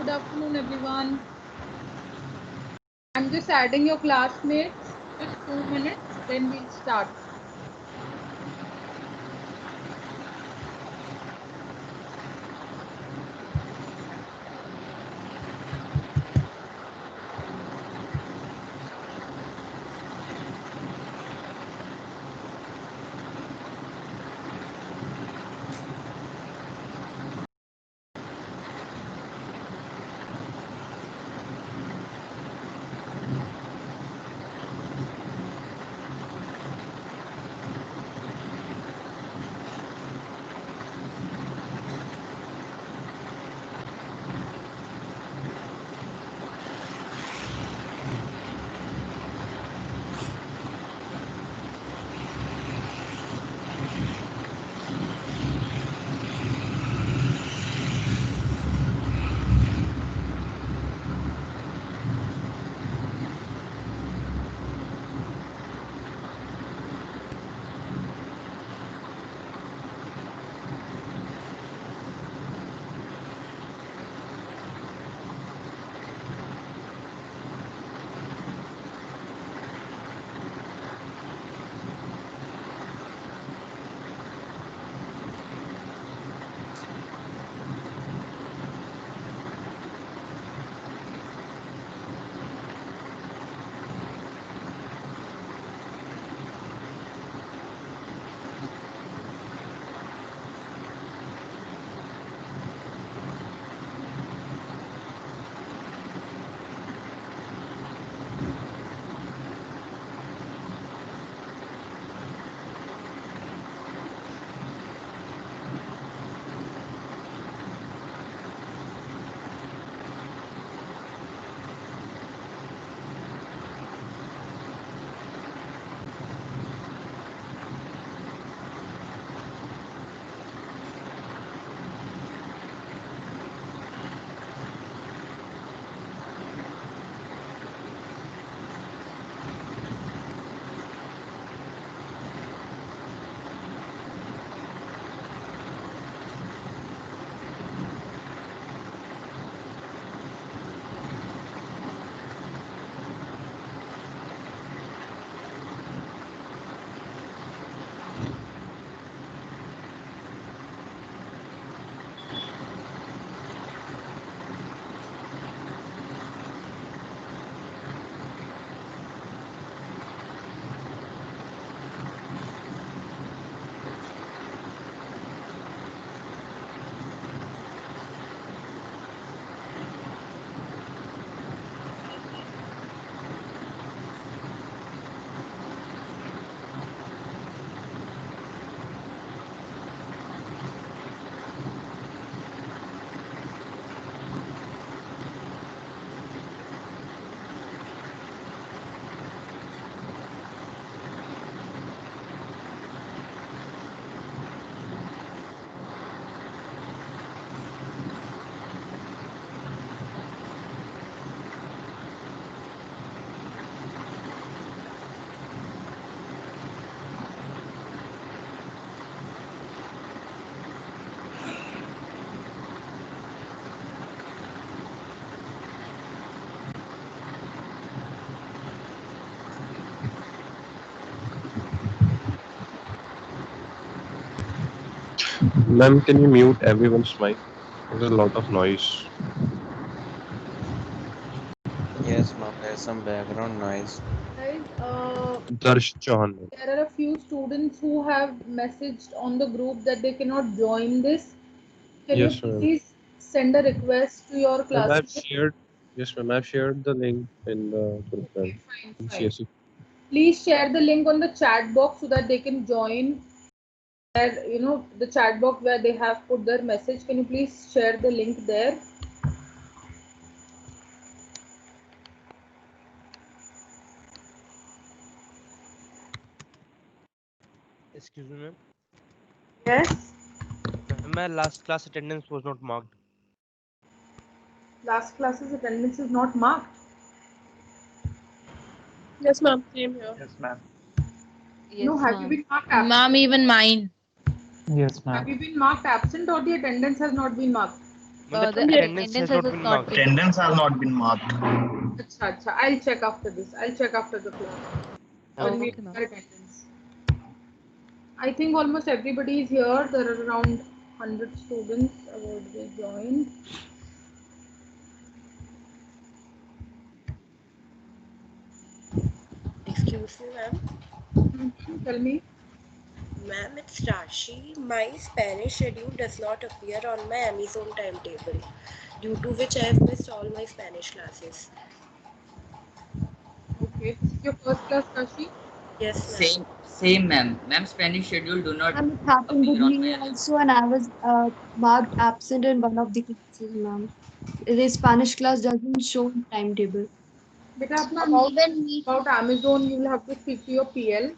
Good afternoon, everyone. I'm just adding your classmates. Just 2 minutes, then we'll start. Ma'am, can you mute everyone's mic? There's a lot of noise. Yes, ma'am. There's some background noise. Guys, Darsh Chauhan. there are a few students who have messaged on the group that they cannot join this. Can you Yes, ma'am. please send a request to your Ma'am, I've classmates? shared. Yes, ma'am. I've shared the link in the group, Okay, ma'am. fine, In fine. CSE. Please share the link on the chat box so that they can join. Where the chat box where they have put their message. Can you please share the link there? Excuse me, ma'am. Yes. Ma'am, my last class attendance was not marked. Last class's attendance is not marked. Yes, ma'am. Same here. Yes, ma'am. No, Yes, have you ma'am. been marked Ma'am, absent? even mine. Yes, Have ma'am. you been marked absent or the attendance has not been marked? मतलब the attendance has not been marked. Attendance has not been marked. Acha. I'll check after this. I'll check after the class. When we Okay, ma'am. have attendance. I think almost everybody is here. There are around 100 students about to join. Excuse me, ma'am. Tell me. Ma'am, it's Rashi. My Spanish schedule does not appear on my Amazon timetable, due to which I have missed all my Spanish classes. Okay. This is your first class, Kashi? Yes, ma'am. Same, ma'am. Ma'am, Spanish schedule do not Ma'am, it happened with appear on me my also, and I was marked absent in one of the classes, ma'am. The Spanish class doesn't show in timetable. Beta, about Amazon, you will have to speak to your PL.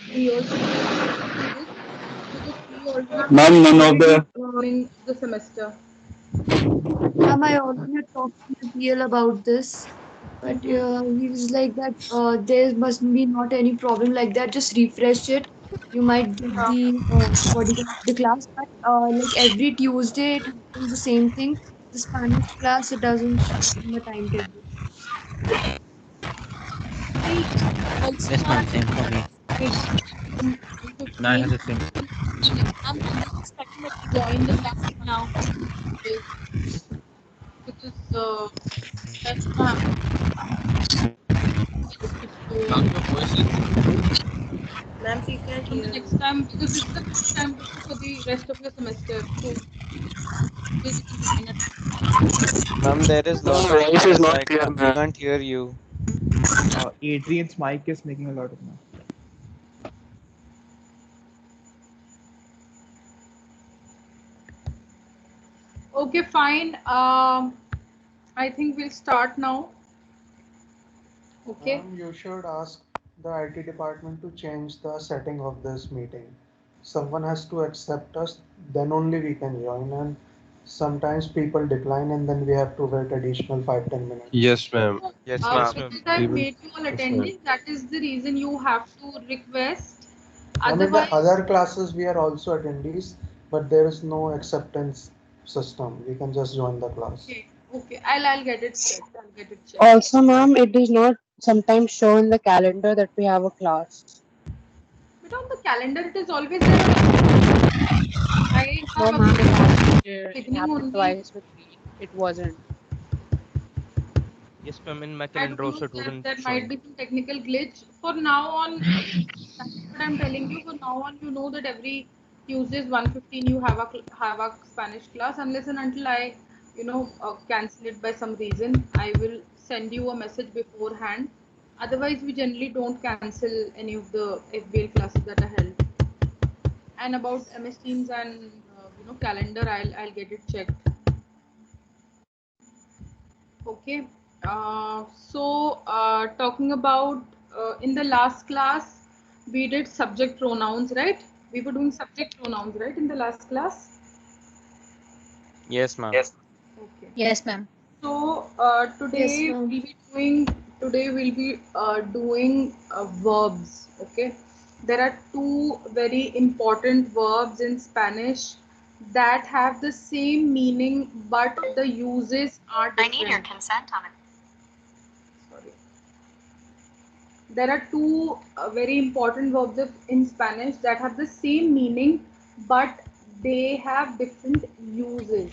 He also because he also Ma'am, none of the during the semester. Ma'am, I already had talked to my PL about this, but he was like that there must be not any problem like that. Just refresh it. You might get the what do you call it, the class, but like every Tuesday it happens the same thing. The Spanish class it doesn't show in the timetable. Also, Yes, ma'am. ma'am, Same for me. No, I have the same. I'm just expecting that to join the class now because that's not Ma'am, your voice is Ma'am, we can't On the hear next you. time, because this is the first time for the rest of your semester. So, please you can join it. Ma'am, there is lot your of voice is noise. not clear, We ma'am. can't hear you. Adrian's mic is making a lot of noise. Okay, fine. I think we'll start now. Okay. You should ask the IT department to change the setting of this meeting. Someone has to accept us, then only we can join. And sometimes people decline, and then we have to wait additional 5-10 minutes. Yes, ma'am. Yes, ma'am. Yes, Because ma'am. I We will. made you all Yes, ma'am. attending, that is the reason you have to request. I mean, the Otherwise, other classes we are also attendees, but there is no acceptance system. We can just join the class. okay. I'll get it checked. I'll get it checked. Also, ma'am, it does not sometimes show in the calendar that we have a class. But on the calendar, it is always there. I No, have ma'am, it happened. It beginning happened only. twice with me. It wasn't. Yes, ma'am. In my I calendar don't know, also it wasn't there might showing. be some technical glitch. For now on, that's what I'm telling you. For now on, you know that every Tuesdays 1:15 you have a Spanish class, unless and until I, cancel it by some reason. I will send you a message beforehand. Otherwise, we generally don't cancel any of the FBL classes that are held. And about MS Teams and calendar, I'll get it checked. Okay. Talking about in the last class, we did subject pronouns, right? We were doing subject pronouns, right, in the last class? Yes, ma'am. Okay. yes, ma'am. So Yes, today ma'am. we'll be doing verbs. Okay. There are two very important verbs in Spanish that have the same meaning, but the uses are different. I need your consent on it. Sorry. There are two very important verbs in Spanish that have the same meaning, but they have different uses.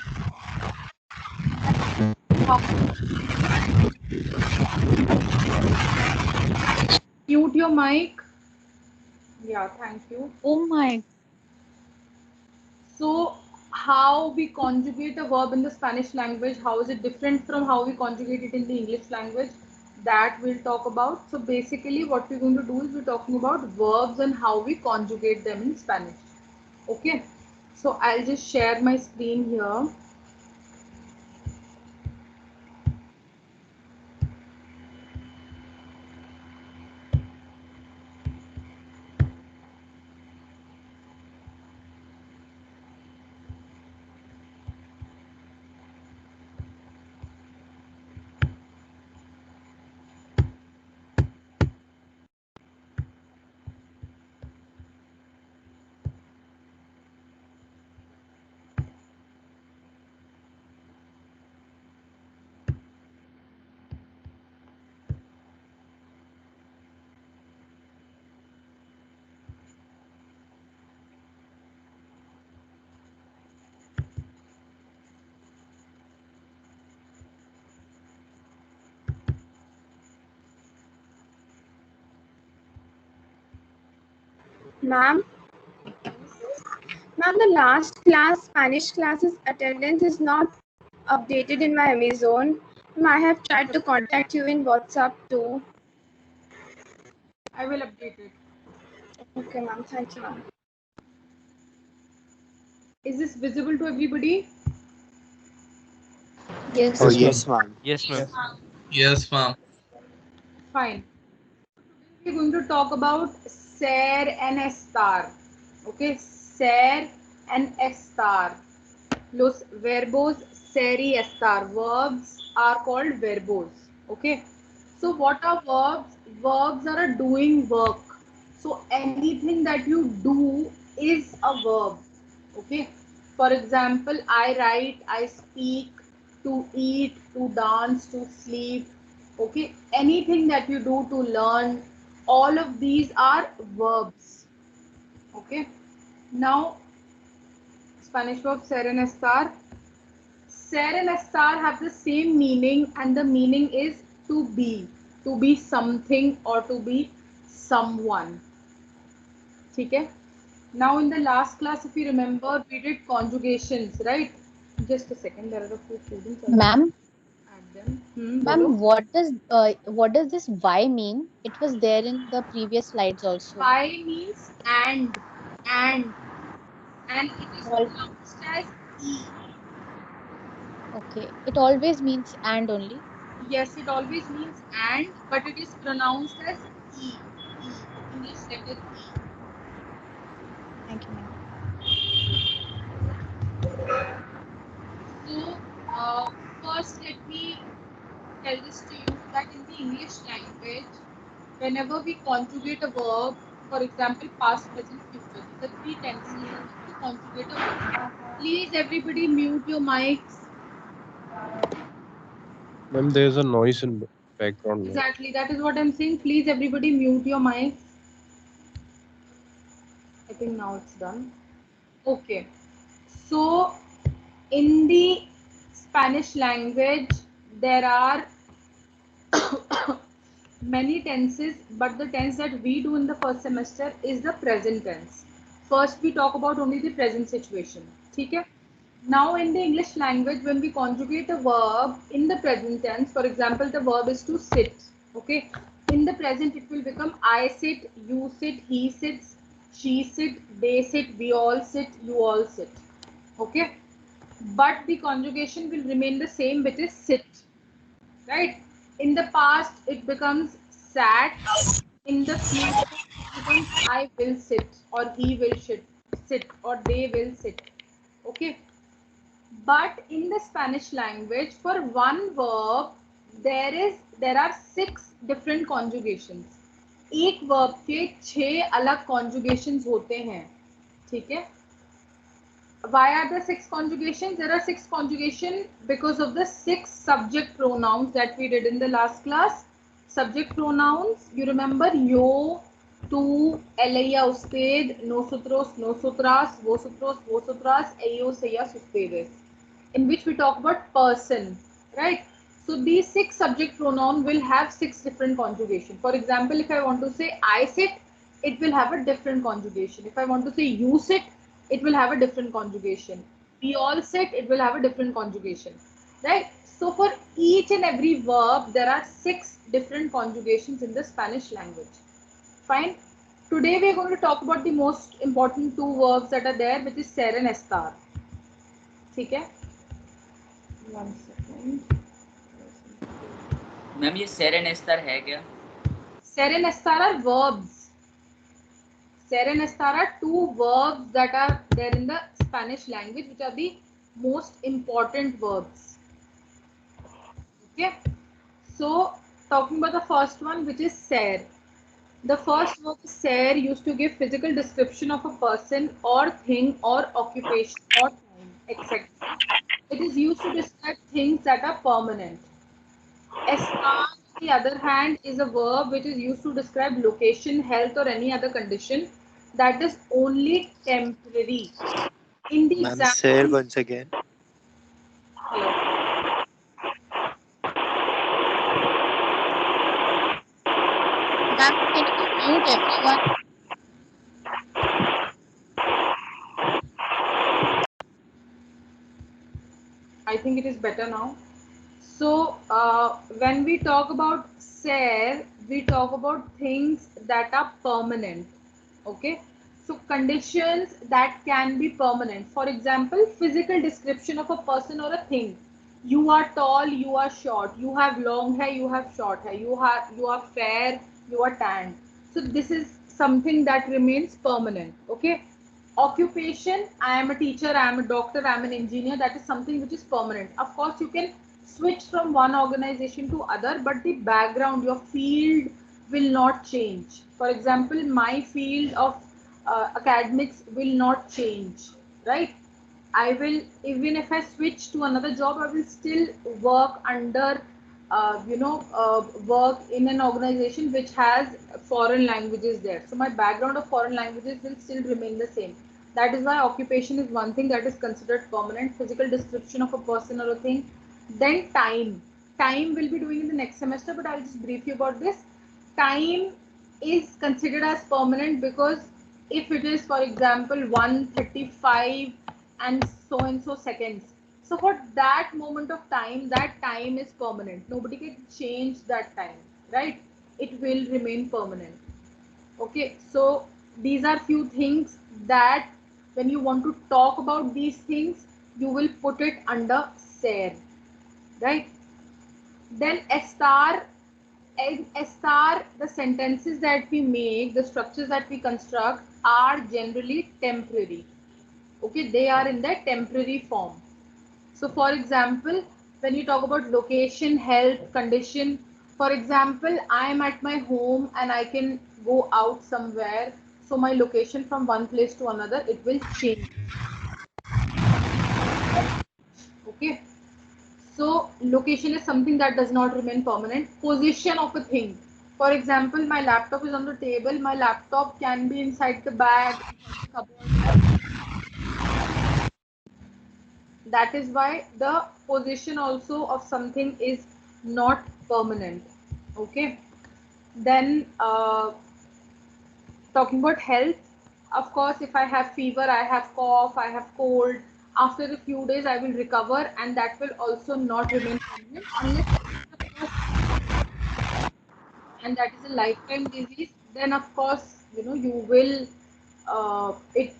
Mute your mic. Yeah, thank you. Oh my. So, how we conjugate a verb in the Spanish language, how is it different from how we conjugate it in the English language? That we'll talk about. So, basically, what we're going to do is we're talking about verbs and how we conjugate them in Spanish. Okay, so I'll just share my screen here. Ma'am, ma'am, the last class, Spanish classes attendance is not updated in my Amazon. Ma'am, I have tried to contact you in WhatsApp too. I will update it. Okay, ma'am. Thank you, ma'am. Is this visible to everybody? Yes. Oh, Yes, ma'am. yes, ma'am. Yes, ma'am. Yes, ma'am. Fine. We're going to talk about ser and estar. Okay, ser and estar. Los verbos ser y estar. Verbs are called verbos. Okay. So what are verbs? Verbs are a doing work. So anything that you do is a verb. Okay. For example, I write, I speak, to eat, to dance, to sleep. Okay. Anything that you do to learn, all of these are verbs. Okay. Now, Spanish verb ser and estar. Ser and estar have the same meaning, and the meaning is to be something or to be someone. Okay. Now in the last class, if you remember, we did conjugations, right? Just a second, there are a few students. I'll just Ma'am, add them. Bolo. ma'am, what does this why mean? It was there in the previous slides also. By means and it is All pronounced as e. okay. It always means and only. Yes, it always means and, but it is pronounced as e. E. English letter e. Thank you, ma'am. So, first let me tell this to you that in the English language, whenever we conjugate a verb, for example, past, present, future, these are three tenses to conjugate a verb. Please, everybody, mute your mics. Ma'am, there's a noise in the background. Ma'am. Exactly, that is what I'm saying. Please, everybody, mute your mics. I think now it's done. Okay. So, in the Spanish language, there are many tenses, but the tense that we do in the first semester is the present tense. First, we talk about only the present situation. Okay? Now, in the English language, when we conjugate a verb in the present tense, for example, the verb is to sit. Okay? In the present, it will become I sit, you sit, he sits, she sit, they sit, we all sit, you all sit. Okay? But the conjugation will remain the same, which is sit. Right? In the past, it becomes sat. In the future, it becomes I will sit, or he will sit, or they will sit. Okay. But in the Spanish language, for one verb, there are 6 different conjugations. एक verb के 6 अलग conjugations होते हैं. ठीक है? Why are there 6 conjugations? There are 6 conjugations because of the 6 subject pronouns that we did in the last class. Subject pronouns, you remember yo, tú, ella, usted, nosotros, nosotras, vosotros, vosotras, ellos, ellas, ustedes. In which we talk about person, right? So these 6 subject pronoun will have 6 different conjugation. For example, if I want to say I sit, it will have a different conjugation. If I want to say you sit, it will have a different conjugation. We all sit, it will have a different conjugation, right? So for each and every verb, there are 6 different conjugations in the Spanish language. Fine. Today we are going to talk about the most important 2 verbs that are there, which is ser and estar. Okay? 1 second. Ma'am ये सेर and Esther है क्या? Ser and estar are verbs. Ser and estar are 2 verbs that are there in the Spanish language, which are the most important verbs. Okay. So, talking about the first one, which is ser. The first verb ser used to give physical description of a person or thing or occupation or time, etc. It is used to describe things that are permanent. Estar, on the other hand, is a verb which is used to describe location, health, or any other condition that is only temporary. In the Ma'am, say example, once again. hello. Ma'am, can you mute everyone? I think it is better now. So when we talk about SARE, we talk about things that are permanent. Okay. So conditions that can be permanent. For example, physical description of a person or a thing. You are tall, you are short, you have long hair, you have short hair, you are fair, you are tanned. So this is something that remains permanent. Okay. Occupation, I am a teacher, I am a doctor, I am an engineer, that is something which is permanent. Of course, you can switch from one organization to other, but the background, your field will not change. For example, my field of academics will not change, right? I will, even if I switch to another job, I will still work under, work in an organization which has foreign languages there. So my background of foreign languages will still remain the same. That is why occupation is one thing that is considered permanent. Physical description of a person or a thing. Then time. Time we'll be doing in the next semester, but I'll just brief you about this. Time is considered as permanent because if it is, for example, 135 and so seconds, so for that moment of time, that time is permanent. Nobody can change that time, right? It will remain permanent. Okay, so these are few things that when you want to talk about these things, you will put it under SARE, right? Then STAR, in STAR, the sentences that we make, the structures that we construct are generally temporary. Okay, they are in the temporary form. So for example, when you talk about location, health, condition, for example, I am at my home and I can go out somewhere. So my location from one place to another, it will change. Okay. So location is something that does not remain permanent. Position of a thing. For example, my laptop is on the table. My laptop can be inside the bag, inside the cupboard. That is why the position also of something is not permanent. Okay. Then talking about health, of course, if I have fever, I have cough, I have cold, after a few days I will recover, and that will also not remain permanent unless and that is a lifetime disease. Then of course, you will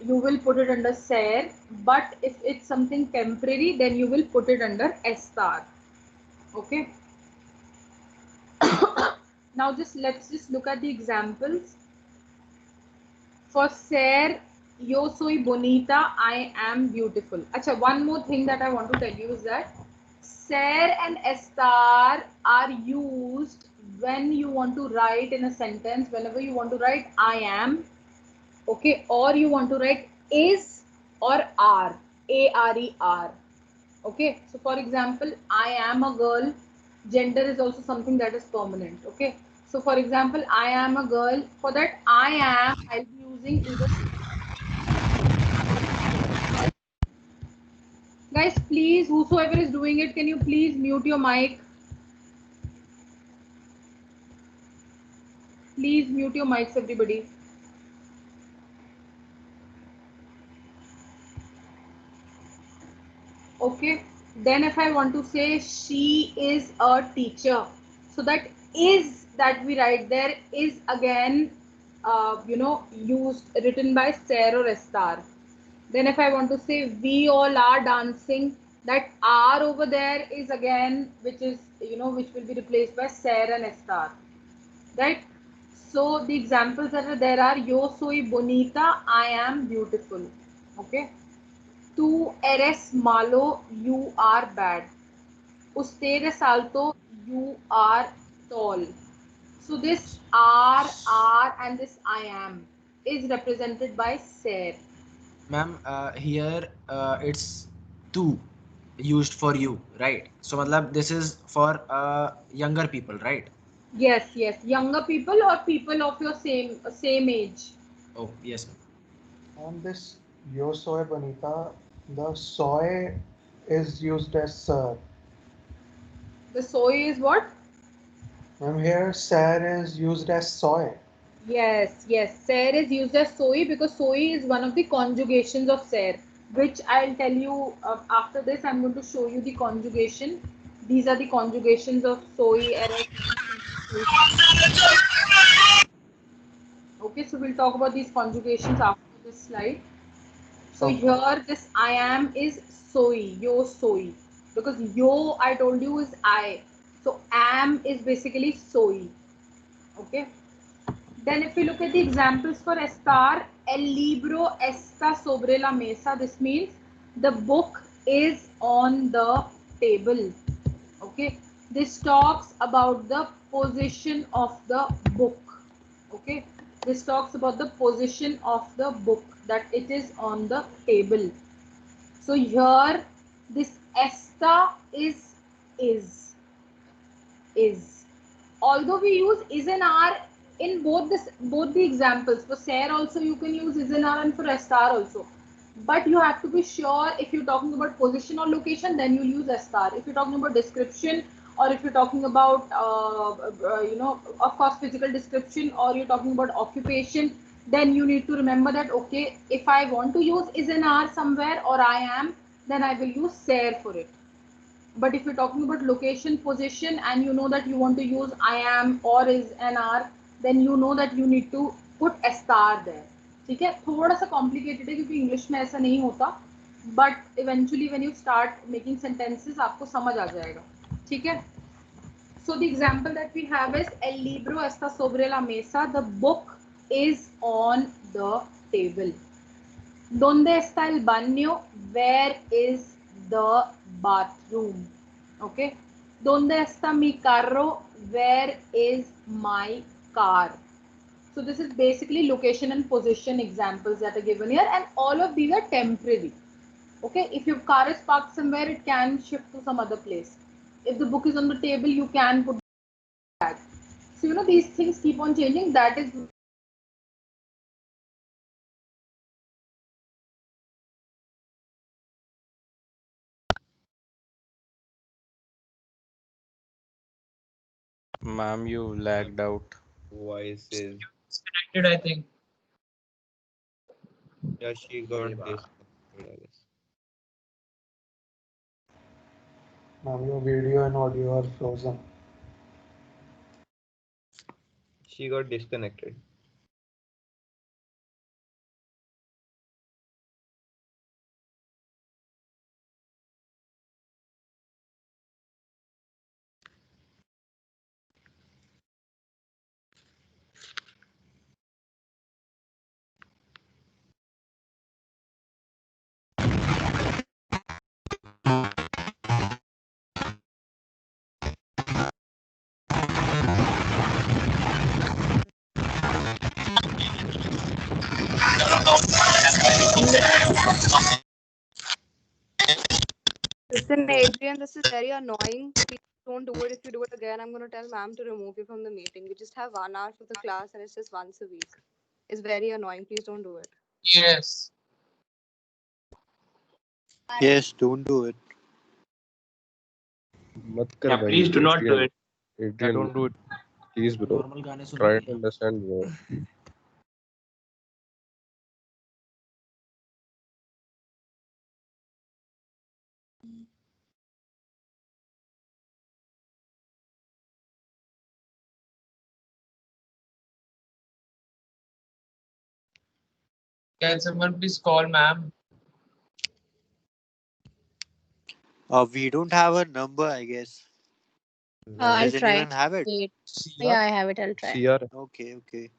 you will put it under SARE. But if it's something temporary, then you will put it under STAR. Okay. Now let's just look at the examples. For Ser, yo soy bonita, I am beautiful. Acha, one more thing that I want to tell you is that Ser and estar are used when you want to write in a sentence, whenever you want to write I am, okay, or you want to write is or are, A-R-E-R. Okay, so for example, I am a girl, gender is also something that is permanent. Okay, so for example, I am a girl, for that I am, I'll be using either. Guys, please, whosoever is doing it, can you please mute your mic? Please mute your mics, everybody. Okay, then if I want to say she is a teacher, so that is that we write there is again used, written by Ser or Estar. Then if I want to say we all are dancing, that are over there is again, which is which will be replaced by Ser and Estar, right? So the examples that are there are yo soy bonita, I am beautiful. Okay. Tu eres malo, you are bad. Ustedes alto, you are tall. So this are, and this I am is represented by ser. Ma'am, here it's tu used for you, right? So matlab this is for younger people, right? Yes, yes. Younger people or people of your same age. Oh, yes. On this yo soy bonita, the soy is used as sir. The soy is what? And here sir is used as soy. Yes, yes. Ser is used as soy because soy is one of the conjugations of ser. which I'll tell you after this. I'm going to show you the conjugation. These are the conjugations of soy, error. Okay, so we'll talk about these conjugations after this slide. So here this I am is soy, yo soy. Because yo I told you is I. So am is basically soy. Okay. Then if we look at the examples for estar, el libro está sobre la mesa. This means the book is on the table. Okay. This talks about the position of the book. Okay. This talks about the position of the book, that it is on the table. So here this esta is. Although we use is and are in both the examples. For ser also you can use is and are, and for estar also. But you have to be sure, if you're talking about position or location, then you'll use estar. If you're talking about description, or if you're talking about of course physical description, or you're talking about occupation, then you need to remember that, okay, if I want to use is and are somewhere, or I am, then I will use ser for it. But if you're talking about location, position, and you know that you want to use I am or is an are, then you know that you need to put a star there. ठीक है, थोड़ा सा complicated है क्योंकि English में ऐसा नहीं होता, but eventually when you start making sentences आपको समझ आ जाएगा. ठीक है. So the example that we have is el libro está sobre la mesa. The book is on the table. ¿Dónde está el baño? Where is the bathroom? Okay. ¿Dónde está mi carro? Where is my car? So this is basically location and position examples that are given here, and all of these are temporary. Okay. If your car is parked somewhere, it can shift to some other place. If the book is on the table, you can put that. So you know these things keep on changing. That is Ma'am, you lagged out. Voice is. Disconnected, I think. Yeah, she got disconnected, I guess. Ma'am, your video and audio are frozen. She got disconnected. Listen, Adrian, this is very annoying. Please don't do it. If you do it again, I'm going to tell ma'am to remove you from the meeting. We just have 1 hour for the class and it's just once a week. It's very annoying. Please don't do it. Yes. Yes, don't do it. मत कर Yeah, भाई, please do not do it. Adrian, don't do it. please bro. Normal गाने सुन Try to understand bro. Can someone please call ma'am? We don't have a number, I guess. I'll Does try. anyone have it? Wait. Yeah, I have it. I'll try. CR. Okay, okay.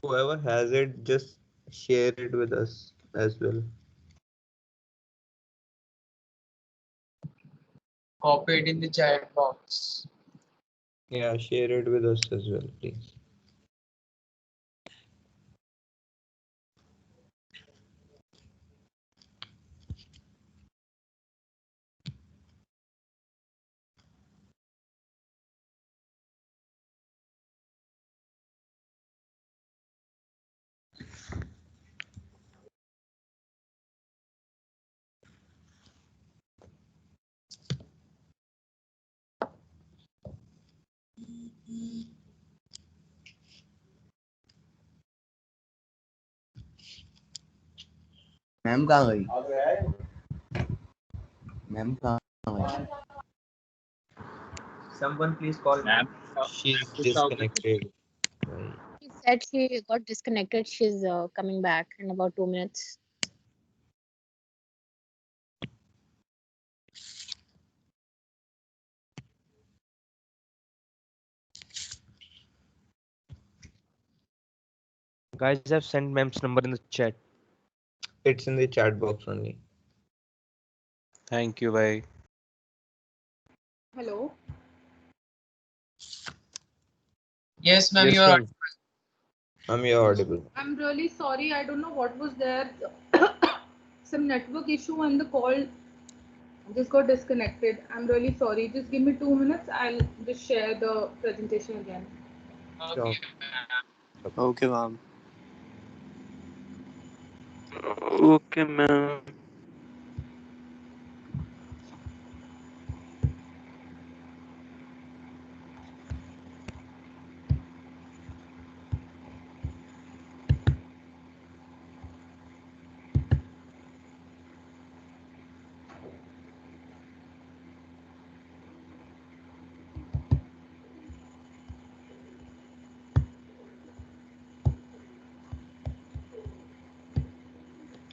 Whoever has it, just share it with us as well. Copy it in the chat box. Yeah, share it with us as well, please. Ma'am कहाँ गई? Ma'am कहाँ गई? Someone please call ma'am. She's disconnected. She said she got disconnected. She's coming back in about 2 minutes. Guys, I've sent ma'am's number in the chat. It's in the chat box only. Thank you, bye. Hello. Yes, ma'am, Yes, you are ma'am. Ma'am, you're audible. I'm really sorry. I don't know what was there. Some network issue and the call just got disconnected. I'm really sorry. Just give me 2 minutes. I'll just share the presentation again. Sure. Okay, ma'am. Okay, ma'am.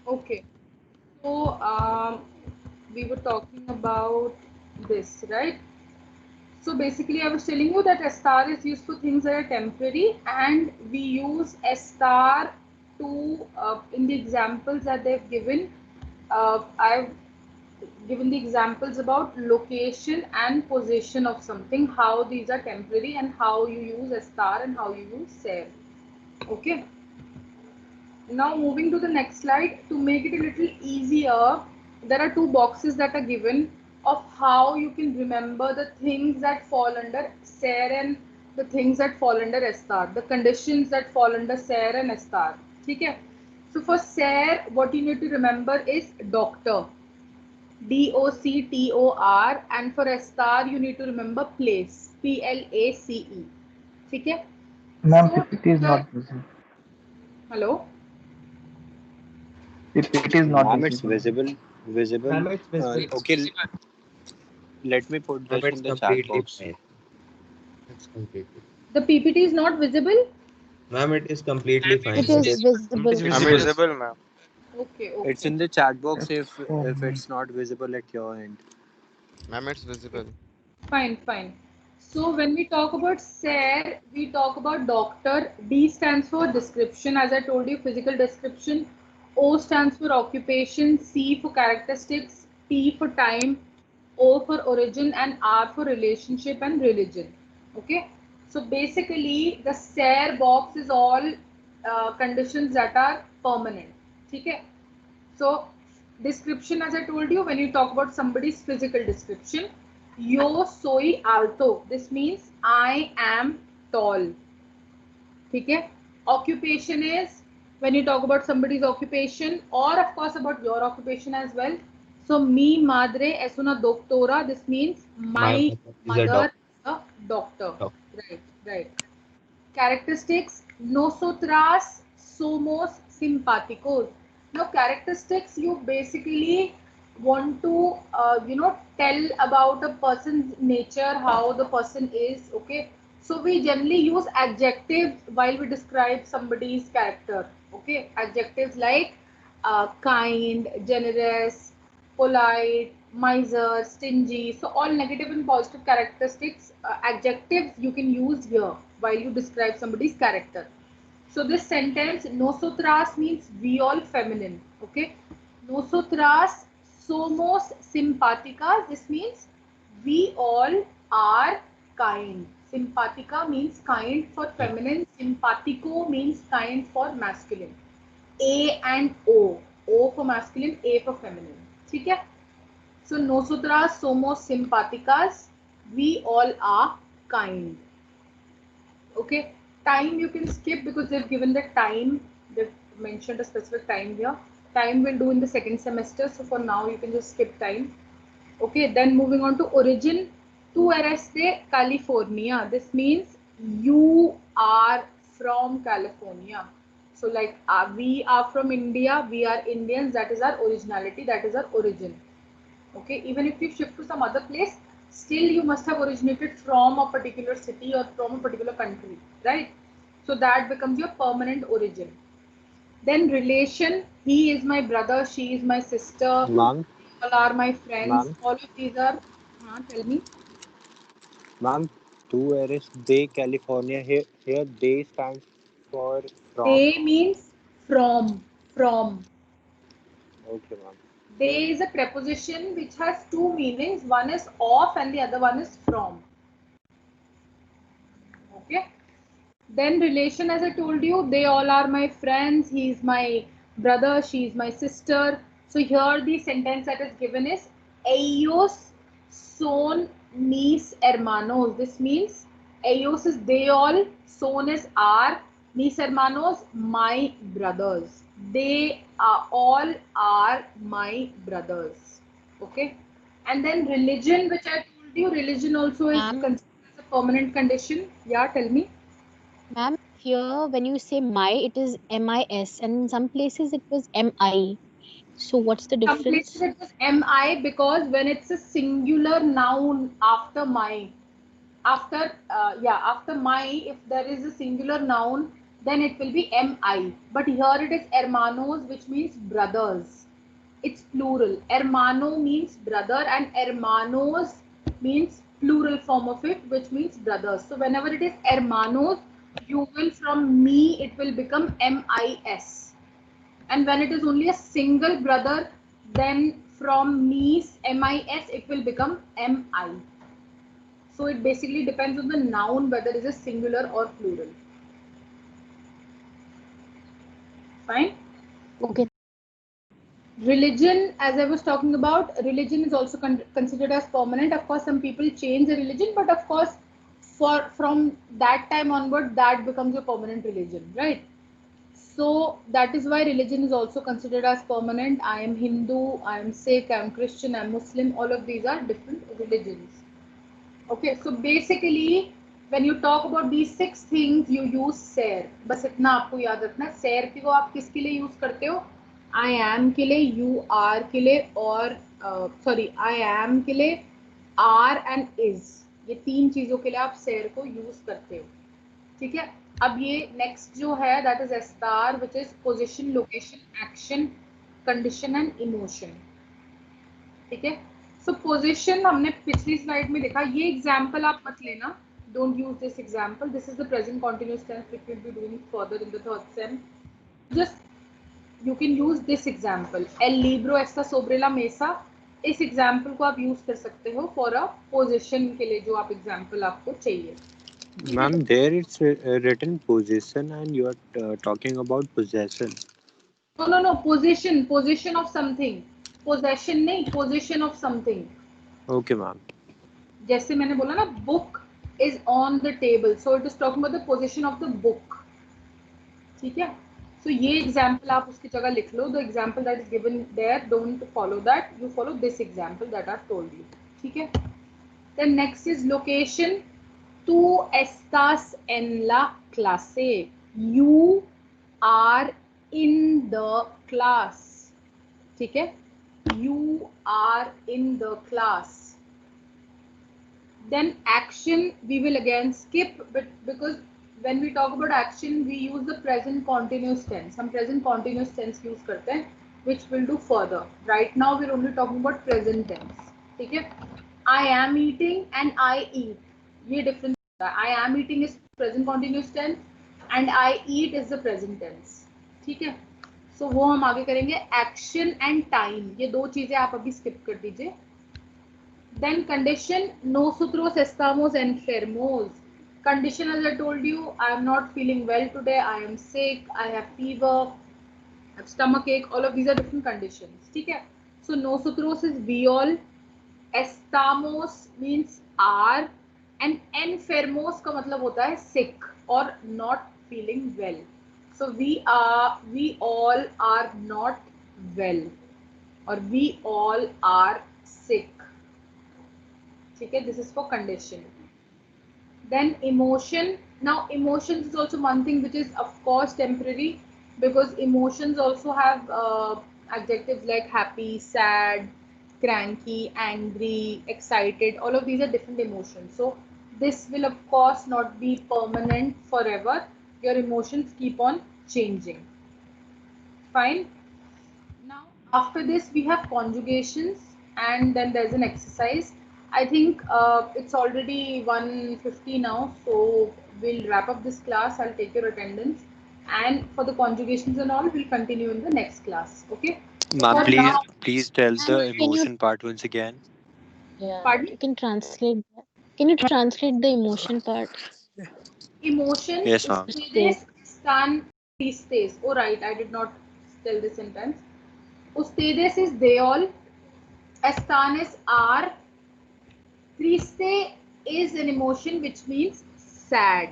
Okay. So we were talking about this, right? So basically, I was telling you that S star is used for things that are temporary, and we use S star to in the examples that they've given. I've given the examples about location and position of something, how these are temporary, and how you use S star and how you use SER. Okay. Now moving to the next slide, to make it a little easier, there are two boxes that are given of how you can remember the things that fall under SER and the things that fall under S star, the conditions that fall under SER and S star. Okay? So for SER, what you need to remember is doctor, DOCTOR, and for S star you need to remember place, PLACE. Okay? Ma'am, So PPT is not visible. hello. PPT is not Ma'am, it's visible. visible. Ma'am, it's visible. Okay, let me put Ma'am, this it's in the chat completely box. fine. It's completely. The PPT is not visible? Ma'am, it is completely fine. It is visible. It's I'm visible. visible, ma'am. Okay, It's okay. in the chat box if Oh, it's not visible at your end. Ma'am, it's visible. Fine, fine. So when we talk about SER, we talk about doctor. D stands for description, as I told you, physical description. O stands for occupation, C for characteristics, T for time, O for origin, and R for relationship and religion. Okay. So basically, the SER box is all conditions that are permanent. Okay. So description, as I told you, when you talk about somebody's physical description, yo soy alto. This means I am tall. Okay. Occupation is when you talk about somebody's occupation, or of course about your occupation as well. So mi madre es una doctora. This means My my mother is a mother is a doctor. doctor. Right, right. Characteristics: nosotras somos simpáticos. Now characteristics, you basically want to tell about a person's nature, how the person is. Okay, so we generally use adjectives while we describe somebody's character. Okay, adjectives like kind, generous, polite, miser, stingy. So all negative and positive characteristics, adjectives you can use here while you describe somebody's character. So this sentence, nosotras means we all feminine. Okay, nosotras somos simpáticas. This means we all are kind. Simpatica means kind for feminine. Simpatico means kind for masculine. A and O. O for masculine, A for feminine. ठीक है? So nosotras somos simpáticas. We all are kind. Okay. Time you can skip because they've given the time. They've mentioned a specific time here. Time we'll do in the second semester. So for now you can just skip time. Okay. Then moving on to origin. Tu eres de California. This means you are from California. So like we are from India, we are Indians, that is our originality, that is our origin. Okay, even if you shift to some other place, still you must have originated from a particular city or from a particular country, right? So that becomes your permanent origin. Then relation, he is my brother, she is my sister, Ma'am, all are my friends, ma'am, all of these are, tell me. ma'am, two areas, they California, here they stands for from. They means from. Okay, ma'am. They is a preposition which has two meanings. One is of and the other one is from. Okay. Then relation, as I told you, they all are my friends. He is my brother. She is my sister. So here the sentence that is given is ellos son mis hermanos. This means ellos is they all, son is are, mis hermanos my brothers. They are all are my brothers. Okay. And then religion, which I told you, religion also is Ma'am, considered as a permanent condition. Yeah, tell me. ma'am, here when you say my, it is MIS, and in some places it was MI. So what's the Some places difference? it was MI because when it's a singular noun after my, after my, if there is a singular noun, then it will be MI. But here it is hermanos, which means brothers. It's plural. Hermano means brother and hermanos means plural form of it, which means brothers. So whenever it is hermanos, you will from me, it will become MIS. And when it is only a single brother, then from mis it will become mi. So it basically depends on the noun whether it is singular or plural. Fine. Okay. Religion, as I was talking about, religion is also considered as permanent. Of course, some people change the religion, but of course, from that time onward, that becomes your permanent religion, right? So that is why religion is also considered as permanent. I am Hindu, I am Sikh, I am Christian, I am Muslim. All of these are different religions. Okay, so basically, when you talk about these 6 things, you use SAIR. बस इतना आपको याद रखना है. SAIR को आप किसके लिए यूज करते हो? I am के लिए, you are के लिए, और I am के लिए, are and is. ये 3 चीजों के लिए आप SAIR को यूज करते हो. ठीक है. अब ये नेक्स्ट जो है दैट इज एस्टार, which is position, location, action, condition and emotion. ठीक है. सो पोजिशन हमने पिछली स्लाइड में देखा. ये एग्जाम्पल आप मत लेना, don't use this example. This is the present continuous tense which will be doing further in the third sem. Just you can use this example, एल लिब्रो एस्टा सोब्रे ला मेसा. इस एग्जाम्पल को आप यूज कर सकते हो फॉर अ पोजिशन के लिए, जो आप एग्जाम्पल आपको चाहिए. Ma'am, there it's written position and you are talking about possession. No. Position of something. Possession नहीं, position of something. Okay, ma'am. जैसे मैंने बोला ना, book is on the table, so it is talking about the position of the book. ठीक है. So ये example आप उसकी जगह लिख लो. The example that is given there, don't follow that. You follow this example that I've told you. ठीक है. Then next is location. Tú estás en la clase. You are in the class. ठीक है. You are in the class. Then action we will again skip, but because when we talk about action we use the present continuous tense. हम present continuous tense use करते हैं, which we'll do further. Right now we're only talking about present tense. ठीक है. I am eating and I eat. ये difference होता है. I am eating is present continuous tense and I eat is the present tense. ठीक है. So वो हम आगे करेंगे. Action and time, ये 2 चीजें आप अभी skip कर दीजिए. Then condition, nosotros estamos enfermos. Condition, as I told you, I am not feeling well today, I am sick, I have fever, I have stomach ache. All of these are different conditions. ठीक है. So nosotros is we all, estamos means are, and enfermos का मतलब होता है sick or not feeling well. So we all are not well, or we all are sick. Okay, this is for condition. Then emotion. Now emotions is also one thing which is of course temporary. because emotions also have adjectives like happy, sad, cranky, angry, excited. All of these are different emotions. So this will of course not be permanent forever. Your emotions keep on changing. Fine. Now after this we have conjugations, and then there's an exercise. I think it's already 1:50 now, so we'll wrap up this class. I'll take your attendance, and for the conjugations and all, we'll continue in the next class. Okay? Ma'am, For now, please tell the Can you emotion part once again. pardon? you can translate that? Can you translate the emotion part? Emotion, Yes, ma'am. ustedes están tristes. Oh right, I did not tell this sentence. Ustedes is they all. Están is are. Triste is an emotion which means sad.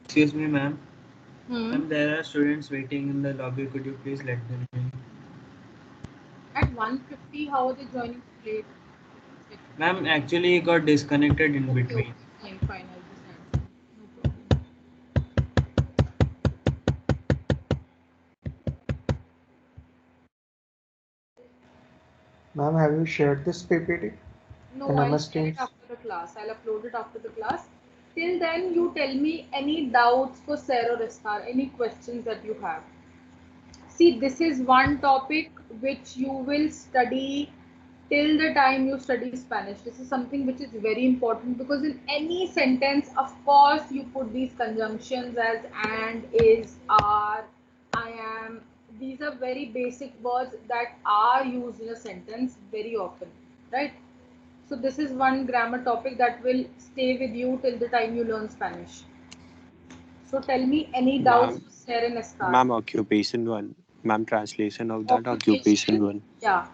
Excuse me, ma'am. Hmm. There are students waiting in the lobby. Could you please let them in? At 1:50, how are they joining late? Ma'am, actually he got disconnected in between. Fine, fine, I'll just answer. No problem. Ma'am, have you shared this PPT? No, in I'll MS share it Teams? after the class. I'll upload it after the class. Till then, you tell me any doubts for Sarah or Estar, any questions that you have. See, this is one topic which you will study till the time you study Spanish. This is something which is very important because in any sentence, of course, you put these conjunctions as and, is, are, I am. These are very basic words that are used in a sentence very often, right? So this is one grammar topic that will stay with you till the time you learn Spanish. So tell me any doubts Ma'am, for Sarah and Estar. ma'am, occupation one. Ma'am, translation of that occupation Occupation, one. yeah.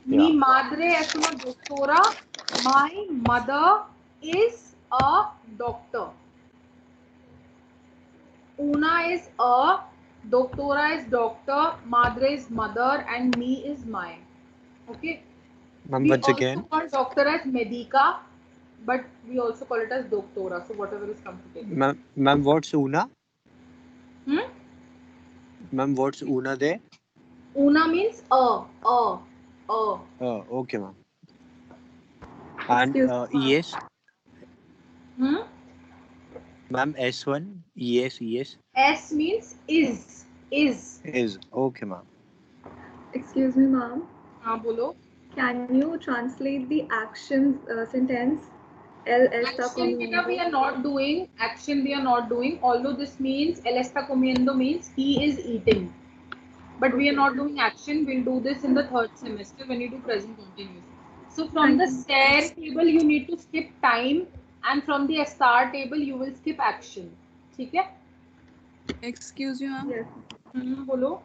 Yeah. Mi madre es una doctora. My mother is a doctor. Una is a, doctora is doctor, madre is mother, and me is my. Okay. Ma'am, We once also again. call doctor as medica, but we also call it as doctora. So whatever is comfortable. Ma'am, what's una? Hmm? Ma'am, what's una there? Una means a. Oh, okay, ma'am. And ES? Hmm? Ma'am, S1? ES, ES? S means is. Is. Is. Okay, ma'am. Excuse me, ma'am. हाँ बोलो. Can you translate the action sentence? El está Action beta we comiendo. are not doing. Action we are not doing. Although this means el está comiendo means he is eating. But we are not doing action. We'll do this in the third semester when you do present continuous. So from the SARE table you need to skip time, and from the STAR table you will skip action. ठीक है? Excuse me, ma'am. Yes. बोलो.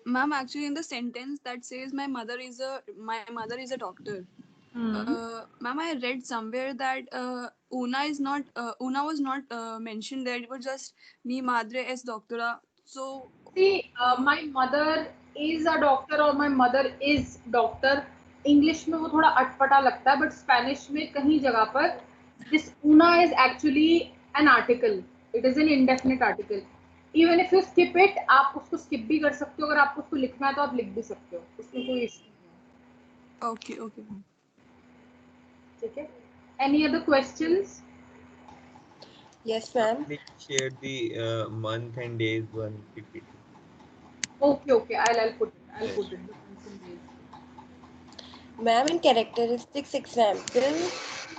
Ma'am, actually, in the sentence that says my mother is a doctor. Ma'am, I read somewhere that Una was not mentioned there. It was just mi madre es doctora. So See, my mother is a doctor or my mother is doctor. English में वो थोड़ा अटपटा लगता है, but Spanish में कहीं जगह पर this una is actually an article. It is an indefinite article. Even if you skip it, आप उसको skip भी कर सकते हो. अगर आपको उसको लिखना है तो आप लिख भी सकते हो. उसमें कोई issue नहीं है. okay. ठीक है? Any other questions? Yes, ma'am. Please share the month and days one PPT. Okay. I'll put it. I'll put it. Difference in days. Ma'am, in characteristics example,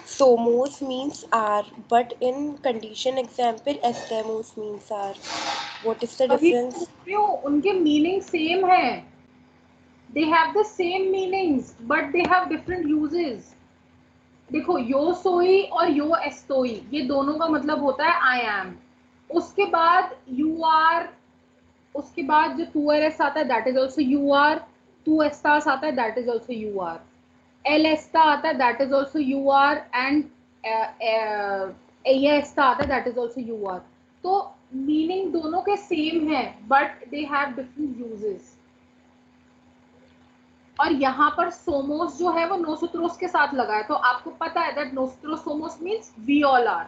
somos means are, but in condition example, estamos means are. What is the difference? उनके meaning same है. They have the same meanings, but they have different uses. देखो यो सोई और यो एस्तोई ये दोनों का मतलब होता है आई एम. उसके बाद यू आर, उसके बाद जो तू एस आता है that is also you are. तू एस्तास आता है that is also you are. एल एस्ता आता है that is also you are. And ए एस्ता आता है that is also you are. तो मीनिंग दोनों के सेम है but they have different uses. और यहाँ पर सोमोस जो है वो नोसोत्रोस के साथ लगा है, तो आपको पता है दैट नोसोत्रोस सोमोस means we all are.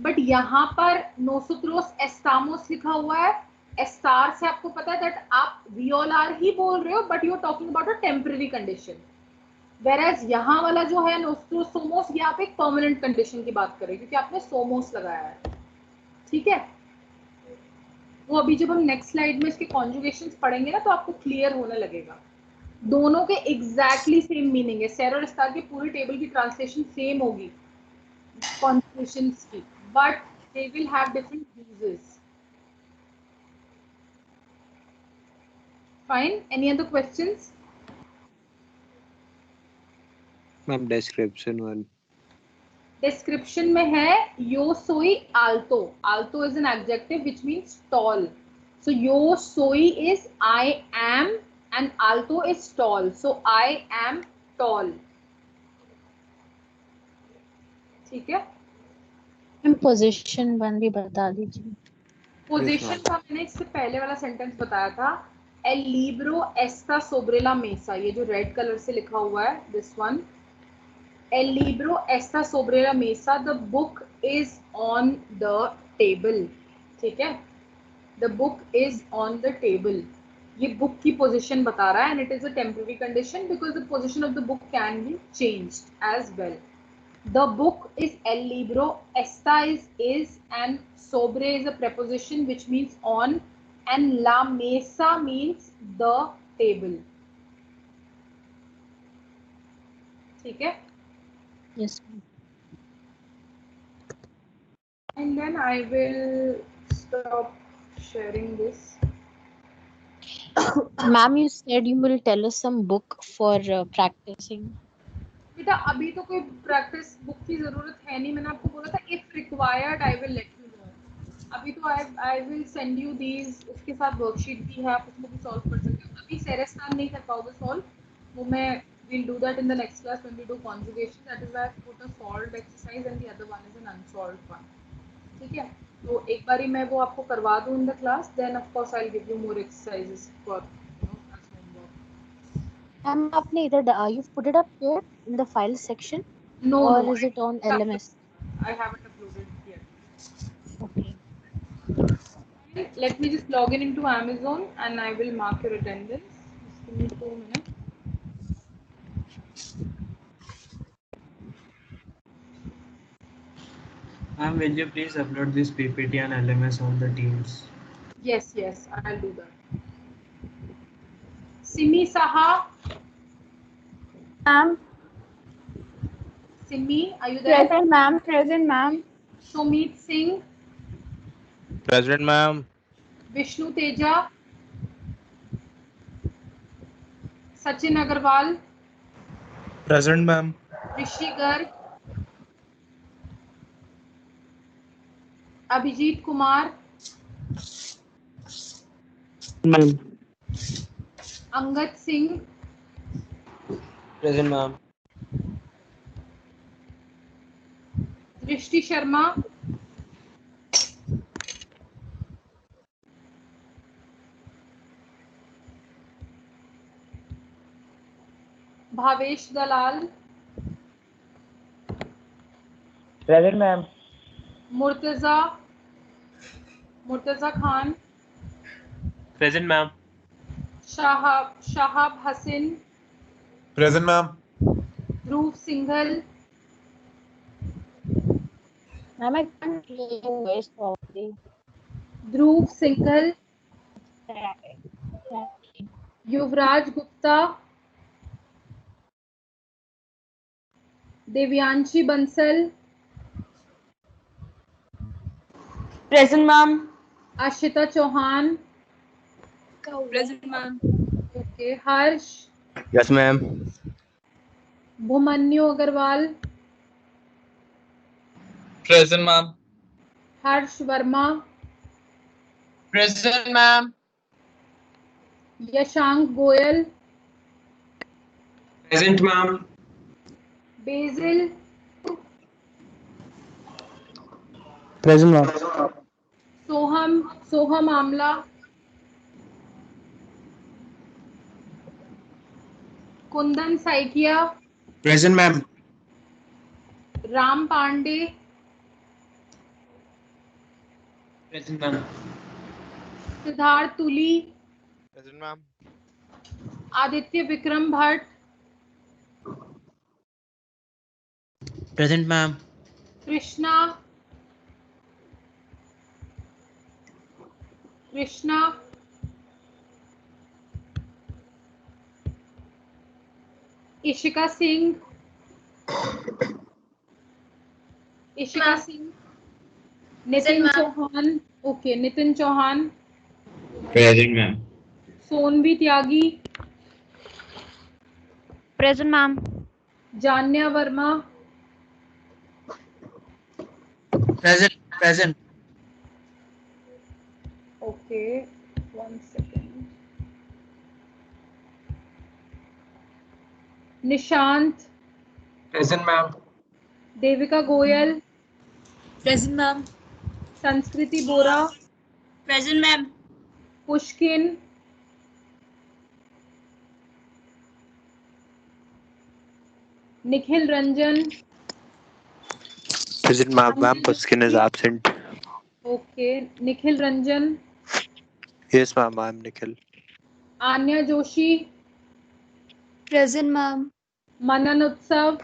But यहाँ पर नोसोत्रोस एस्टामोस लिखा हुआ है एस्टार से आपको पता है दैट आप वी ऑल आर ही बोल रहे हो, but you are talking about a temporary condition. Whereas यहाँ वाला जो है नोस्ट्रोसोमोस, ये आप एक परमानेंट कंडीशन की बात कर रहे हैं क्योंकि आपने सोमोस लगाया है। ठीक है, वो अभी जब हम नेक्स्ट स्लाइड में इसके कॉन्जुगेशंस पढ़ेंगे ना तो आपको क्लियर होने लगेगा। दोनों के एग्जैक्टली सेम मीनिंग है। सेर और एस्टार की पूरी टेबल की ट्रांसलेशन सेम होगी कॉन्जुगेशंस की, but they will have different uses. Fine. Any other questions? Ma'am description one. Description में है yo soy alto. Alto is an adjective which means tall. So yo soy is I am and alto is tall. So I am tall. ठीक है? Position one भी बता दीजिए। Position का मैंने इससे पहले वाला सेंटेंस बताया था, El libro está sobre la mesa. ये जो रेड कलर से लिखा हुआ है, this one. El libro está sobre la mesa. The book is on the table. ठीक है? The book is on the table. ये book की position बता रहा है and it is a temporary condition because the position of the book can be changed as well. The book is el libro. Está is and sobre is a preposition which means on, and la mesa means the table. ठीक है? Yes. And then I will stop sharing this. Ma'am, you said you will tell us some book for practicing. बेटा अभी तो कोई practice book की जरूरत है नहीं, मैंने आपको बोला था if required I will let you know. अभी तो I will send you these, उसके साथ वर्कशीट भी है, आप उसमें भी सॉल्व कर सकते हो। अभी सेरेस्टान नहीं कर पाओगे सॉल्व, वो मैं will do that in the next class when we do conjugation. That is why I put a solved exercise and the other one is an unsolved one. ठीक है, तो एक बारी मैं वो आपको करवा दूं in the class, then of course I will give you more exercises for Ma'am, आपने इधर you've put it up here in the file section? No, or no, is it on LMS? I haven't uploaded it yet. Okay. Let me just log in into Amazon and I will mark your attendance. Just give me 2 minutes. Ma'am, will you please upload this PPT and LMS on the Teams? Yes, yes, I'll do that. Simi Saha. Ma'am. Simi, are you there? Present, ma'am. Present, ma'am. Sumit Singh. Present, ma'am. Vishnu Teja. Sachin Agarwal. Present, ma'am. Rishi Garg. Abhijit Kumar. Ma'am. Angad Singh. Present, ma'am. Drishti Sharma. Bhavesh Dalal. Present, ma'am. Murtaza Khan. Present, ma'am. Shahab Hassan. Present, ma'am. Dhruv Singhal. Ma'am, I can't hear you very softly. Dhruv Singhal. Yuvraj Gupta. Devyanshi Bansal. Present, ma'am. Ashita Chauhan. Present, ma'am. Okay. Harsh. Yes, ma'am. Bhumanyu Agarwal. Present, ma'am. Harsh Verma. Present, ma'am. Yashank Goyal. Present, ma'am. Basil. Present, ma'am. Soham Amla. Kundan Saikia. Present, ma'am. Ram Pandey. Present, ma'am. Siddharth Tuli, Present, ma'am. Aditya Vikram Bhatt, Present, ma'am. Krishna, Krishna, Ishika Singh, Ishika Singh, Nitin Chauhan, okay Nitin Chauhan, Present, ma'am. Sonvi Tyagi, Present, ma'am. Janya Verma, Present. Okay 1 second, Nishant, Present, ma'am. Devika Goyal, Present, ma'am. Sanskriti Bora, Present, ma'am. Pushkin, Nikhil Ranjan, Present, ma'am. Puskin is absent. Okay Nikhil Ranjan, Yes, ma'am. I'm Nikhil. Aanya Joshi, Present, ma'am. Manan Utsav,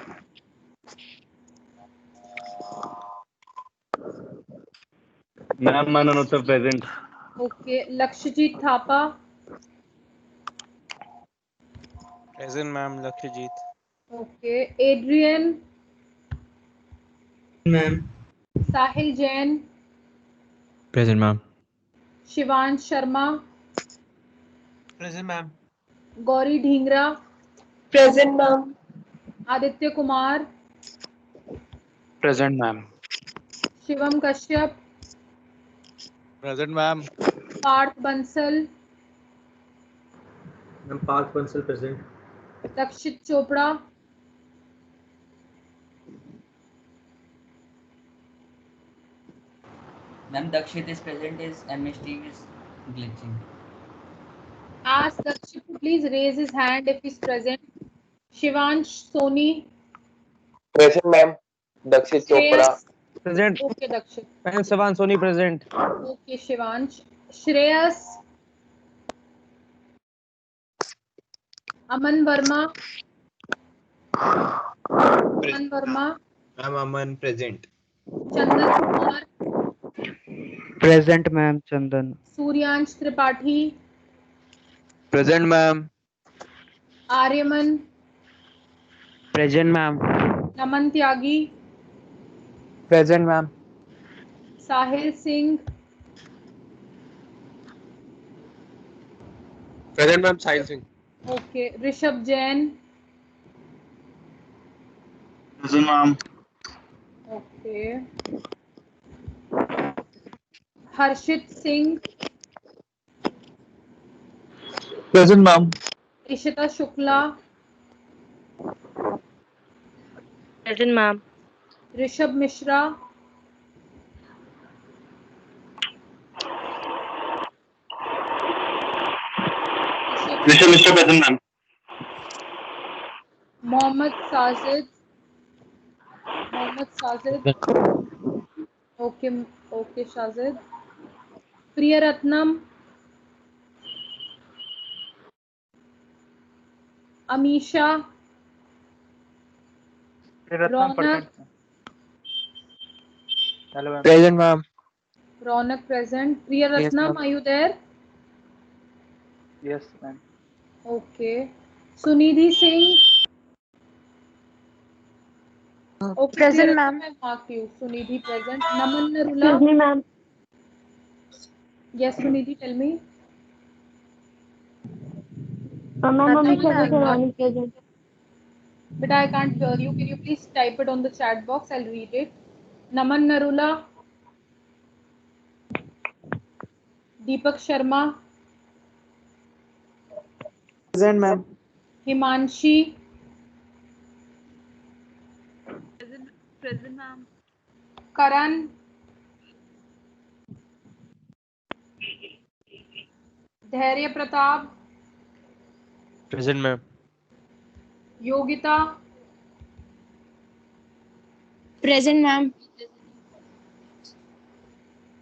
Ma'am, Mananotsav present. Okay Lakshyajit Thapa, Present, ma'am. Lakshajit. Okay Adrian, Ma'am. Sahil Jain, Present, ma'am. Shivansh Sharma, Present, ma'am. Gauri Dhingra, Present, ma'am. Aditya Kumar, Present, ma'am. Shivam Kashyap, Present, ma'am. Parth Bansal, Ma'am, Park Bansal present. Dakshit Chopra, Ma'am, Dakshit is present. His MS Team is glitching. ask Dakshit to please raise his hand if he's present. Shivansh Soni, Present, ma'am. Dakshit Chopra. Shreyas, Present. okay Dakshit, And Savan Soni present. okay Shivansh, Shreyas, Aman Verma, Aman Verma, I'm Aman present. Chandan Kumar, Present, ma'am. Chandan. Suryansh Tripathi, Present, ma'am. Aryaman, Present, ma'am. Naman Tyagi, Present, ma'am. Sahil Singh, Present, ma'am. Sahil Singh. okay Rishabh Jain, Present, ma'am. okay Harshit Singh, Present, ma'am. Ishita Shukla, Present, ma'am. Rishabh Mishra, Rishabh Mishra present, ma'am. Mohammad Sajid, Mohammad Sajid, okay, okay Sajid, Priya Ratnam, Amisha, Ronak, Hello, ma'am. Present, ma'am. Ronak present. Priya Yes, Ratnam, ma'am. are you there? Yes, ma'am. Okay. Sunidhi Singh. Okay, Present, Priya ma'am. Ratnam, I marked you. Sunidhi present. Naman Narula. Excuse me, ma'am. Yes, Sunidhi, tell me. Ma'am, Nothing Amisha like that. Devani present. But I can't hear you. Can you please type it on the chat box? I'll read it. Naman Narula. Deepak Sharma. Present, ma'am. Himanshi. Present, ma'am. Karan. धैर्य Pratap, Present, ma'am. Yogita, Present, ma'am.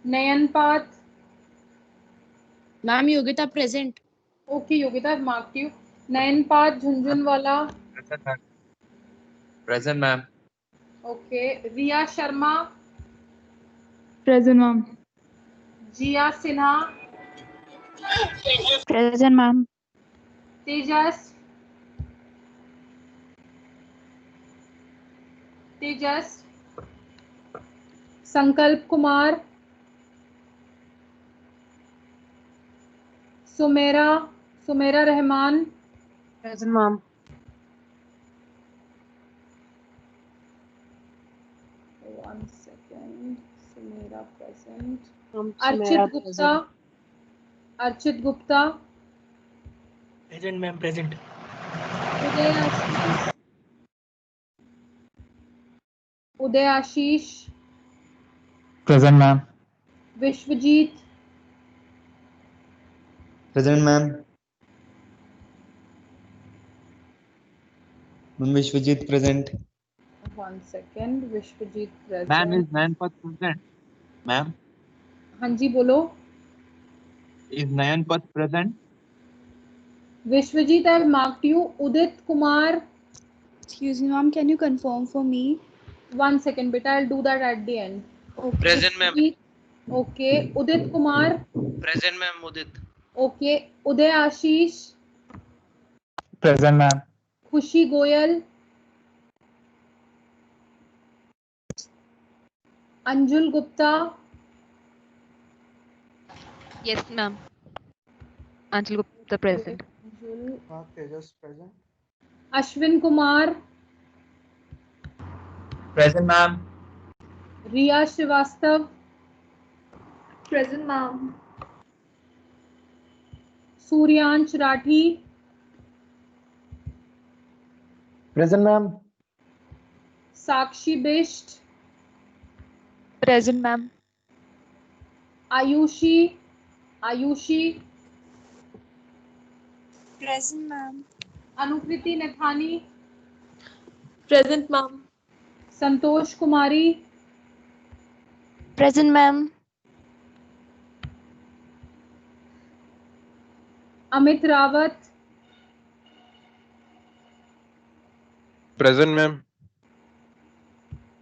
नयनपात, Ma'am, Yogita present. Okay, Yogita, I've marked you. Nayanpad Jhunjhunwala. Present, ma'am. Okay. Riya Sharma. Present, ma'am. Jia Sinha. Present, ma'am. Tejas. Sankalp Kumar. Sumaira Rahman. Present, ma'am. One second. Sumaira present. Sumaira Archit Gupta. Present, ma'am. Present. Uday Ashish. Present, ma'am. Vishwajit. Present, ma'am. Ma'am, Vishwajit present. One second. Vishwajit Ma'am, is present. Nayanpad present? Ma'am, हाँ जी बोलो. is Nayanpad present? Vishwajit, I've marked you. Udit Kumar. Excuse me, ma'am, can you confirm for me? One second, beta. I'll do that at the end. Okay. Present, ma'am. Vishwajit. Okay. Udit Kumar. Present, ma'am. Udit. Okay. Uday Ashish. Present, ma'am. Khushi Goyal. Anjul Gupta. Yes, ma'am. Anjal Gupta present. Anjul. Tejas present. Ashwin Kumar. Present, ma'am. Riya Srivastav. Present, ma'am. Suryansh Rathi. Present, ma'am. Sakshi Bisht. Present, ma'am. Ayushi. Present, ma'am. Anukriti Nathani. Present, ma'am. Santosh Kumari. Present, ma'am. Amit Rawat. Present, ma'am.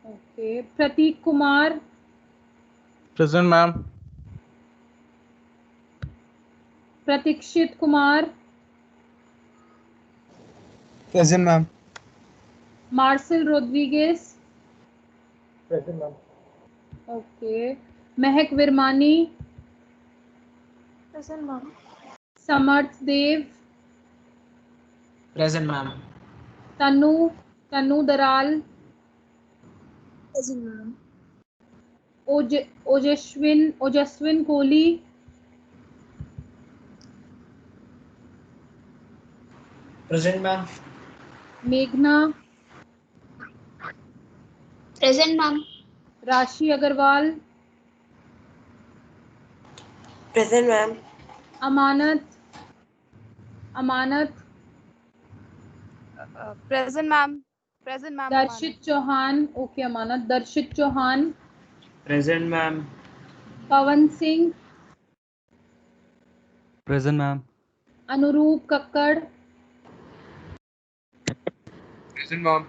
Okay. Prateek Kumar. Present, ma'am. Pratikshit Kumar. Present, ma'am. Marcel Rodriguez. Present, ma'am. Okay. Mehak Virmani. Present, ma'am. Samarth Dev. Present, ma'am. Tanu Daral. Present, ma'am. Ojaswin Kohli. Present, ma'am. Meghna. Present, ma'am. Rashi Agarwal. Present, ma'am. Amanat. Present, ma'am. Present, ma'am. Darshit Chauhan. Okay, Amanat. Darshit Chauhan. Present, ma'am. Pawan Singh. Present, ma'am. Anuroop Kakkad. Present, ma'am.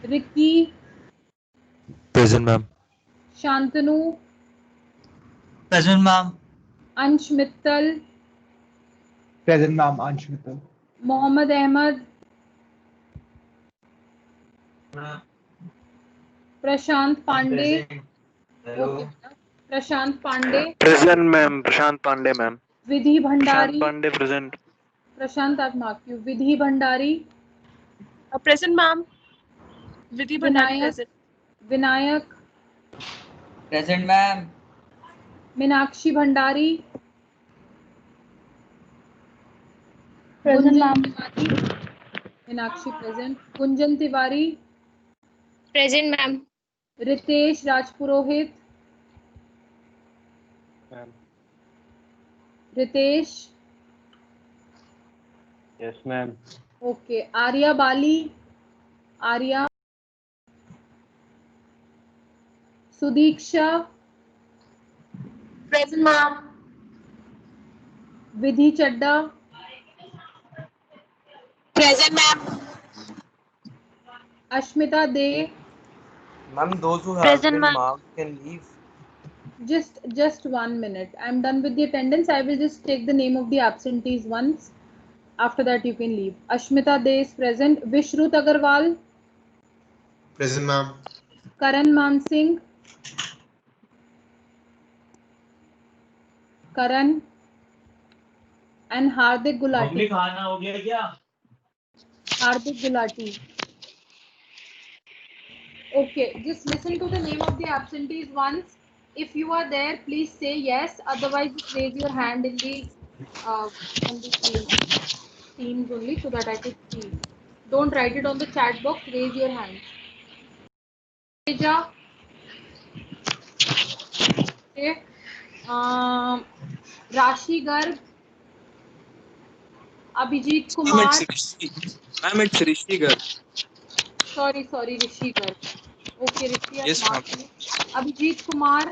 Ricky. Present, ma'am. Shantanu. Present, ma'am. Ansh Mittal. Present, ma'am. Ansh Mittal. Mohammed Ahmed. Prashant Pandey. Okay. Prashant Pandey. Present, ma'am. Prashant Pandey, ma'am. Vidhi Prashant Bhandari. Pandey present. Prashant, I've marked you. Vidhi Bhandari. Present, ma'am. Vidhi Bhandari Vinayak. present. Vinayak. Present, ma'am. Minakshi Bhandari. Present, Gunjan ma'am. Tiwari. Minakshi present. Gunjan Tiwari. Present, ma'am. Ritesh Rajpurohit. Ma'am. Ritesh. Yes, ma'am. Okay. Arya Bali. Arya. Sudiksha. Present, ma'am. Vidhi Chadda. Present, ma'am. Ashmita De. Ma'am, those who have Present, been ma'am. marked can leave. Just 1 minute. I'm done with the attendance. I will just take the name of the absentees once. After that, you can leave. Ashmita De is present. Vishrut Agarwal. Present, ma'am. Karan Mansingh. Karan. And Hardik Gulati. खाना हो गया क्या? Hardik Gulati. Okay, just listen to the name of the absentees once. If you are there, please say yes. Otherwise, just raise your hand in the on the Teams only so that I could see. Don't write it on the chat box. Raise your hand. Teja. Okay. Rashi Garg. Abhijit Kumar. Ma'am, it's Rishi Garg. Sorry, Rishi Garg. Okay, Rishi, Yes, ma'am. Abhijit Kumar.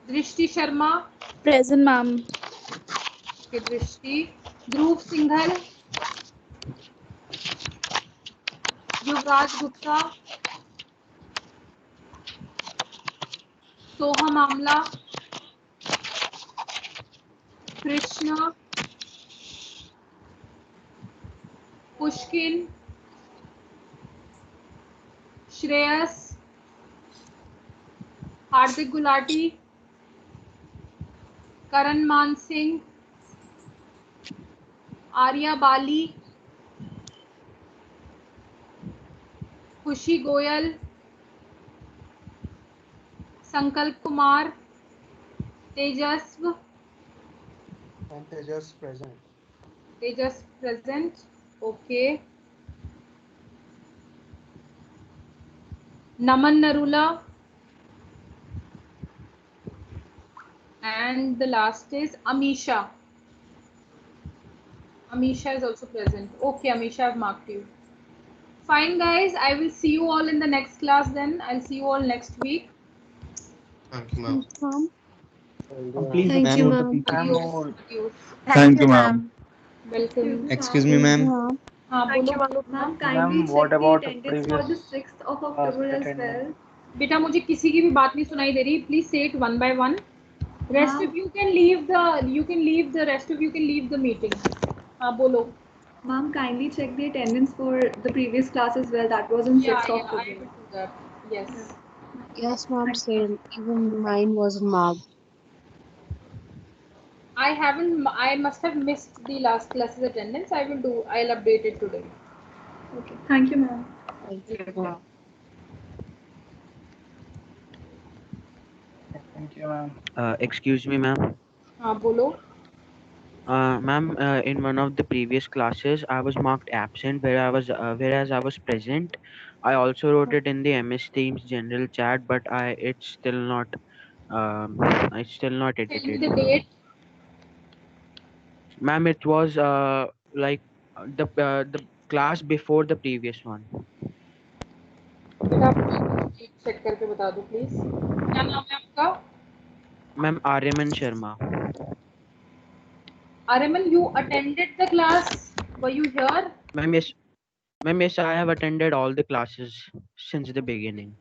Drishti Sharma. Present, ma'am. Okay, Drishti. Dhruv Singhal. Yuvraj Gupta. Soham Amla. Krishna. Pushkin. Shreyas. Hardik Gulati. Karan Mansingh. Arya Bali. Khushi Goyal. Sankalp Kumar. Tejasv. And Tejas present. Tejas present. Okay. Naman Narula. And the last is Amisha. Amisha is also present. Okay, Amisha, I've marked you. Fine, guys. I will see you all in the next class then. I'll see you all next week. Thank you, ma'am. Please Thank you, excuse the ma'am. teacher. Thank you, ma'am. Welcome. Excuse me, ma'am. Thank you, Ma'am, Ma'am, kindly what check the about attendance for the previous 6th of class October as attendance? well. बेटा मुझे किसी की भी बात नहीं सुनाई दे रही. Please say it one by one. Rest of you can leave the rest of you can leave the meeting. हाँ बोलो. Ma'am, kindly check the attendance for the previous class as well. That was on 6th I October. will do that. Yes. Yes, ma'am. Same. Even mine wasn't marked. I must have missed the last class's attendance. I'll update it today. Okay. Thank you, ma'am. Thank you, ma'am. Thank you, ma'am. Excuse me, ma'am. हाँ बोलो. Ma'am, in one of the previous classes, I was marked absent, whereas I was present. I also wrote it in the MS Teams general chat, but it's still not Tell me edited. the date. Ma'am, it was the class before the previous one. बेटा check करके बता दो please. क्या नाम है आपका? Ma'am, Aryaman Sharma. Ariman, you attended the class. Were you here? Ma'am, yes, I have attended all the classes since the beginning.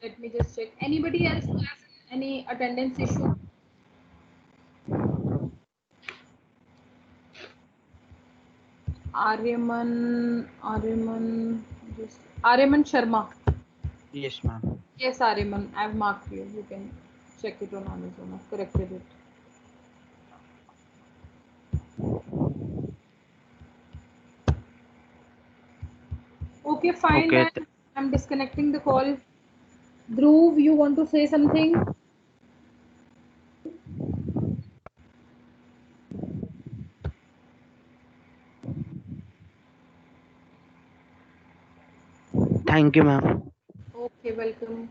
Let me just check. Anybody else who has any attendance issue? Aryaman Sharma. Yes, ma'am. Yes, Aryaman, I've marked you. You can check it on Amazon. I've corrected it. Okay, fine. Okay. Then I'm disconnecting the call. Dhruv, you want to say something? Thank you, ma'am. Okay, welcome.